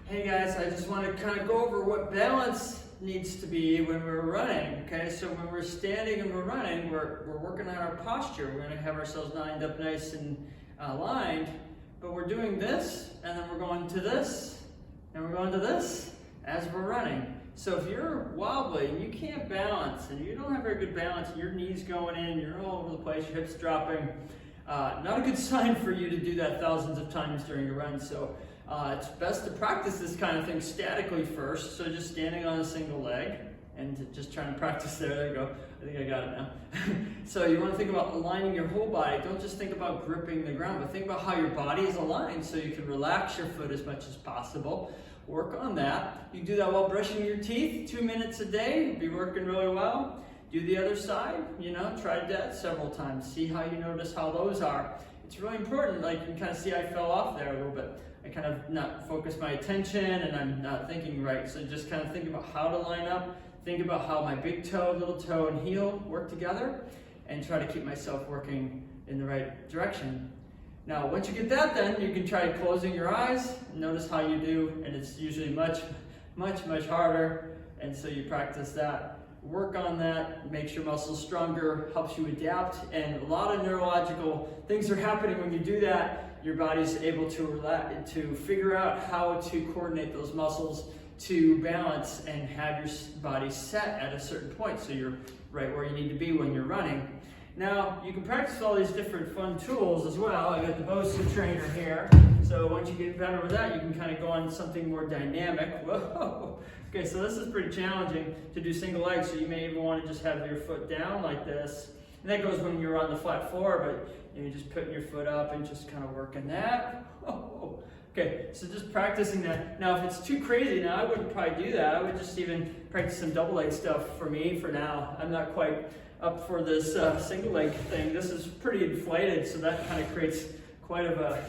Hey guys, I just want to kind of go over what balance needs to be when we're running. Okay, so when we're standing and we're running, we're working on our posture. We're going to have ourselves lined up nice and aligned, but we're doing this, and then we're going to this, and we're going to this as we're running. So if you're wobbly and you can't balance, and you don't have very good balance, and your knees going in, you're all over the place, your hips dropping, not a good sign for you to do that thousands of times during your run. So it's best to practice this kind of thing statically first. So just standing on a single leg and just trying to practice there. There you go. I think I got it now. So you want to think about aligning your whole body. Don't just think about gripping the ground, but think about how your body is aligned so you can relax your foot as much as possible. Work on that. You do that while brushing your teeth, 2 minutes a day. Be working really well. Do the other side, try that several times. See how you notice how those are. It's really important. Like you can kind of see I fell off there a little bit. I kind of not focus my attention and I'm not thinking right. So just kind of think about how to line up. Think about how my big toe, little toe, and heel work together and try to keep myself working in the right direction. Now, once you get that done, you can try closing your eyes. Notice how you do, and it's usually much, much, much harder. And so you practice that. Work on that, makes your muscles stronger, helps you adapt, and a lot of neurological things are happening when you do that. Your body's able to relax, to figure out how to coordinate those muscles to balance and have your body set at a certain point so you're right where you need to be when you're running. Now, you can practice all these different fun tools as well. I got the Xtra trainer here. So once you get better with that, you can kind of go on something more dynamic. Whoa! Okay, so this is pretty challenging to do single leg, so you may even want to just have your foot down like this. And that goes when you're on the flat floor, but you're just putting your foot up and just kind of working that. Oh. Okay, so just practicing that. Now, if it's too crazy, now I wouldn't probably do that. I would just even practice some double leg stuff for me for now. I'm not quite up for this single leg thing. This is pretty inflated, so that kind of creates quite of a,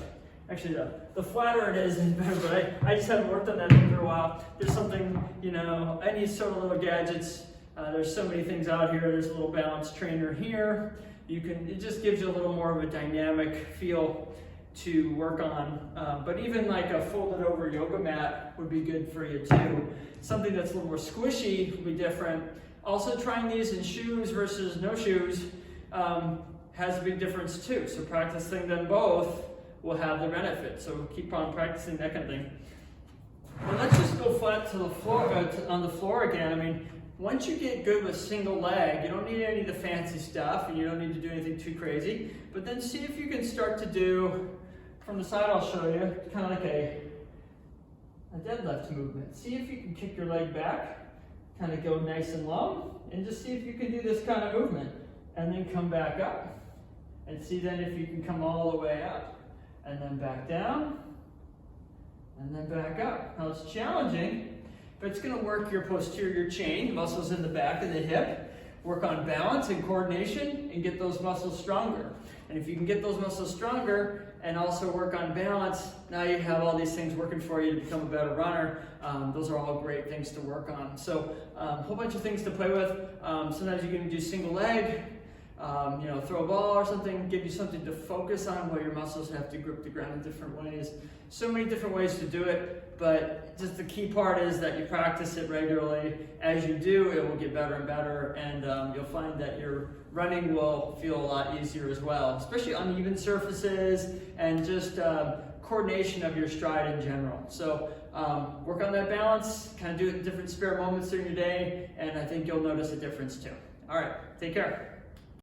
actually the flatter it is, but I just haven't worked on that thing for a while. There's something, any sort of little gadgets. There's so many things out here. There's a little balance trainer here. It just gives you a little more of a dynamic feel to work on. But even like a folded over yoga mat would be good for you too. Something that's a little more squishy would be different. Also trying these in shoes versus no shoes has a big difference too. So practicing them both will have the benefit. So keep on practicing that kind of thing. Well, let's just go flat to the floor, on the floor again. I mean, once you get good with single leg, you don't need any of the fancy stuff and you don't need to do anything too crazy. But then see if you can start to do, from the side I'll show you, kind of like a deadlift movement. See if you can kick your leg back, kind of go nice and low, and just see if you can do this kind of movement. And then come back up. And see then if you can come all the way up. And then back down. And then back up. Now it's challenging, but it's going to work your posterior chain, muscles in the back of the hip, work on balance and coordination, and get those muscles stronger. And if you can get those muscles stronger and also work on balance, now you have all these things working for you to become a better runner. Those are all great things to work on. So a whole bunch of things to play with. Sometimes you can do single leg, throw a ball or something, give you something to focus on while your muscles have to grip the ground in different ways. So many different ways to do it, but just the key part is that you practice it regularly. As you do, it will get better and better, and you'll find that your running will feel a lot easier as well, especially uneven surfaces and just coordination of your stride in general. So work on that balance, kind of do it in different spare moments during your day, and I think you'll notice a difference too. All right, take care.